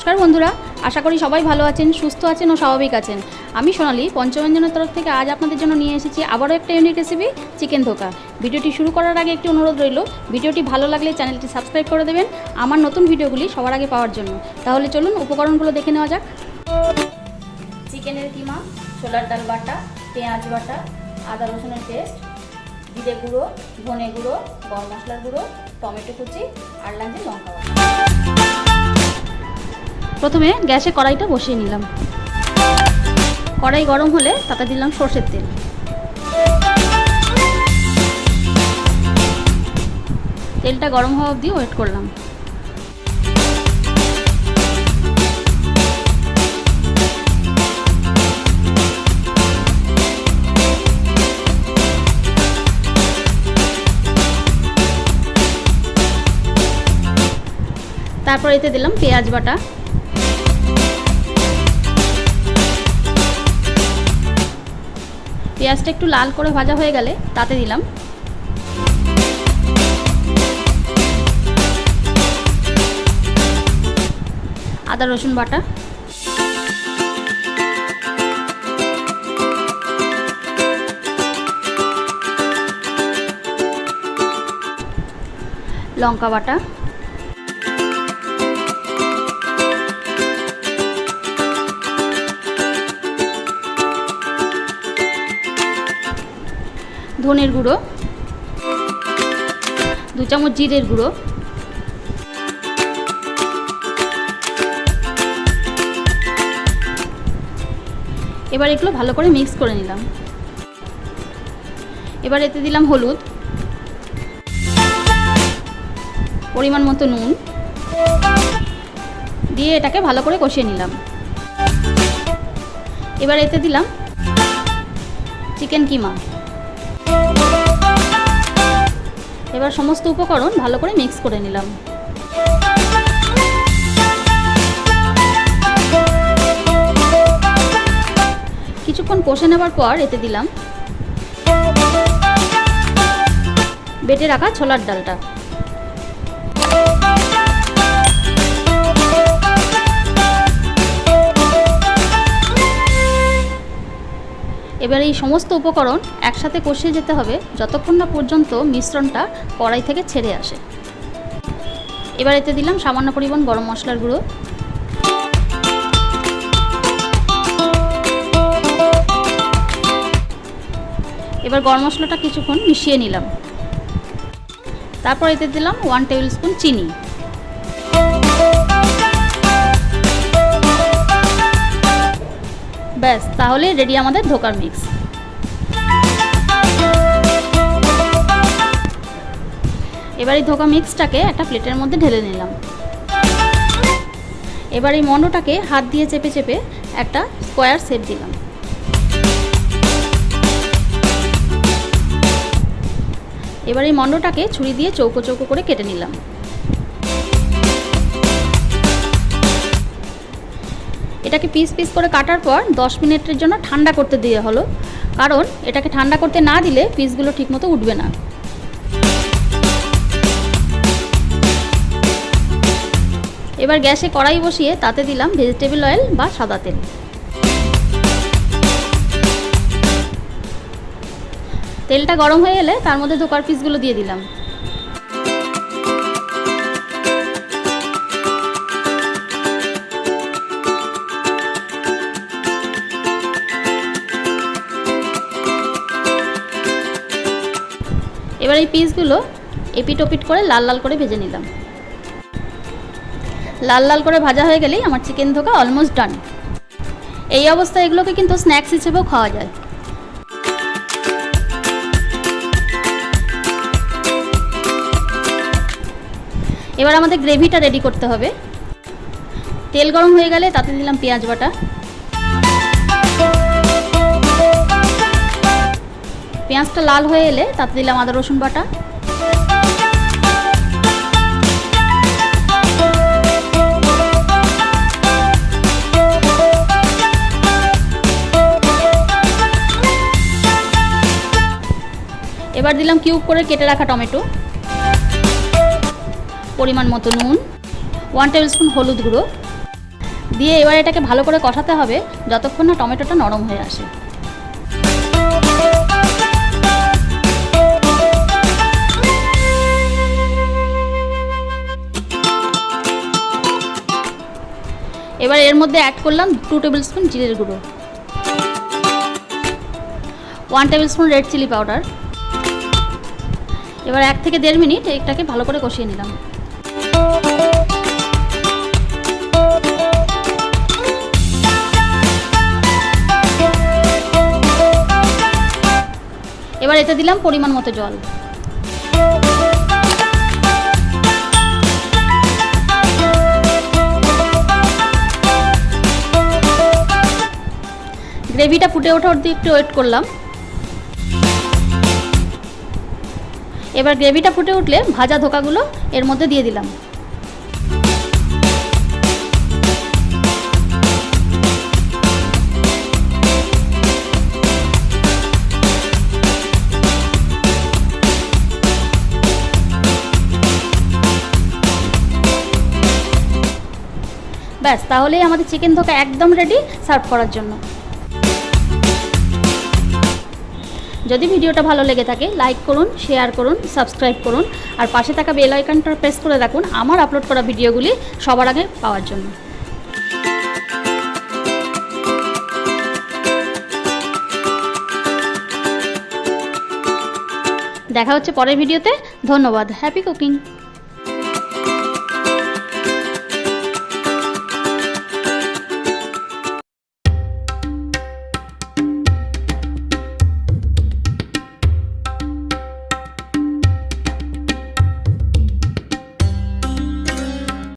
নমস্কার বন্ধুরা, আশা করি সবাই ভালো আছেন, সুস্থ আছেন ও স্বাভাবিক আছেন। আমি সোনালি পঞ্চব্যঞ্জনের তরফ থেকে আজ আপনাদের জন্য নিয়ে এসেছি আবারও একটা ইউনিক রেসিপি, চিকেন ধোকা। ভিডিওটি শুরু করার আগে একটি অনুরোধ রইল, ভিডিওটি ভালো লাগলে চ্যানেলটি সাবস্ক্রাইব করে দেবেন আমার নতুন ভিডিওগুলি সবার আগে পাওয়ার জন্য। তাহলে চলুন উপকরণগুলো দেখে নেওয়া যাক। চিকেনের কিমা, ছোলার ডাল বাটা, পেঁয়াজ বাটা, আদা রসুনের পেস্ট, জিরে গুঁড়ো, ধনে গুঁড়ো, গরম মশলার গুঁড়ো, টমেটো কুচি আর লাগছে লঙ্কা বাটা। প্রথমে গ্যাসে কড়াইটা বসিয়ে নিলাম। কড়াই গরম হলে তাতে দিলাম সরষের তেল। তেলটা গরম হওয়া অবধি ওয়েট করলাম। তারপর এতে দিলাম পেঁয়াজ বাটা, পেঁয়াজটা একটু লাল করে ভাজা হয়ে গেলে তাতে দিলাম আদা রসুন বাটা, লঙ্কা বাটা, ধনের গুঁড়ো, 2 চামচ জিরের গুঁড়ো, এবার এগুলো ভালো করে মিক্স করে নিলাম। এবার এতে দিলাম হলুদ, পরিমাণ মতো নুন দিয়ে এটাকে ভালো করে কষিয়ে নিলাম। এবার এতে দিলাম চিকেন কিমা। এবার সমস্ত উপকরণ ভালো করে মিক্স করে নিলাম। কিছুক্ষণ কষে নেবার পর এতে দিলাম বেটে রাখা ছোলার ডালটা। এবার এই সমস্ত উপকরণ একসাথে কষিয়ে যেতে হবে যতক্ষণ না পর্যন্ত মিশ্রণটা কড়াই থেকে ছেড়ে আসে। এবার এতে দিলাম সামান্য পরিমাণ গরম মশলার গুঁড়ো, এবার গরম মশলাটা কিছুক্ষণ মিশিয়ে নিলাম। তারপর এতে দিলাম 1 টেবিল স্পুন চিনি। ব্যাস, তাহলে রেডি আমাদের ধোকার মিক্স। এবার এই ধোকা মিক্সটাকে একটা প্লেটের মধ্যে ঢেলে নিলাম। এবার এই মণ্ডটাকে হাত দিয়ে চেপে চেপে একটা স্কোয়ার শেপ দিলাম। এবার এই মণ্ডটাকে ছুরি দিয়ে চৌকো চৌকো করে কেটে নিলাম। এটাকে পিস পিস করে কাটার পর 10 মিনিটের জন্য ঠান্ডা করতে দেওয়া হলো, কারণ এটাকে ঠান্ডা করতে না দিলে পিসগুলো ঠিকমতো উঠবে না। এবার গ্যাসে কড়াই বসিয়ে তাতে দিলাম ভেজিটেবল অয়েল বা সাদা তেল। তেলটা গরম হয়ে এলে তার মধ্যে ধোকার পিসগুলো দিয়ে দিলাম। এবার এই পিসগুলো এপিট ওপিট করে লাল লাল করে ভেজে নিলাম। লাল লাল করে ভাজা হয়ে গেলেই আমার চিকেন ধোকা অলমোস্ট ডান। এই অবস্থায় এগুলোকে কিন্তু স্ন্যাক্স হিসেবেও খাওয়া যায়। এবার আমাদের গ্রেভিটা রেডি করতে হবে। তেল গরম হয়ে গেলে তাতে দিলাম পেঁয়াজ বাটা, পেঁয়াজটা লাল হয়ে এলে তাতে দিলাম আদা রসুন বাটা, এবার দিলাম কিউব করে কেটে রাখা টমেটো, পরিমাণ মতো নুন, 1 টেবিল স্পুন হলুদ গুঁড়ো, দিয়ে এবার এটাকে ভালো করে কষাতে হবে যতক্ষণ না টমেটোটা নরম হয়ে আসে। এবার এর মধ্যে অ্যাড করলাম 2 টেবিল স্পুন জিরের গুঁড়ো, 1 tablespoon red chilli powder. এবার 1 থেকে 1.5 মিনিট এটাকে ভালো করে কষিয়ে নিলাম। এবার এতে দিলাম পরিমাণ মতো জল। গ্রেভিটা ফুটে ওঠা অবধি একটু ওয়েট করলাম। এবার গ্রেভিটা ফুটে উঠলে ভাজা ধোকাগুলো এর মধ্যে দিয়ে দিলাম। ব্যাস, তাহলেই আমাদের চিকেন ধোকা একদম রেডি সার্ভ করার জন্য। যদি ভিডিওটা ভালো লেগে থাকে লাইক করুন, শেয়ার করুন, সাবস্ক্রাইব করুন আর পাশে থাকা বেল আইকনটা প্রেস করে রাখুন আমার আপলোড করা ভিডিওগুলি সবার আগে পাওয়ার জন্য। দেখা হচ্ছে পরের ভিডিওতে। ধন্যবাদ। Happy cooking.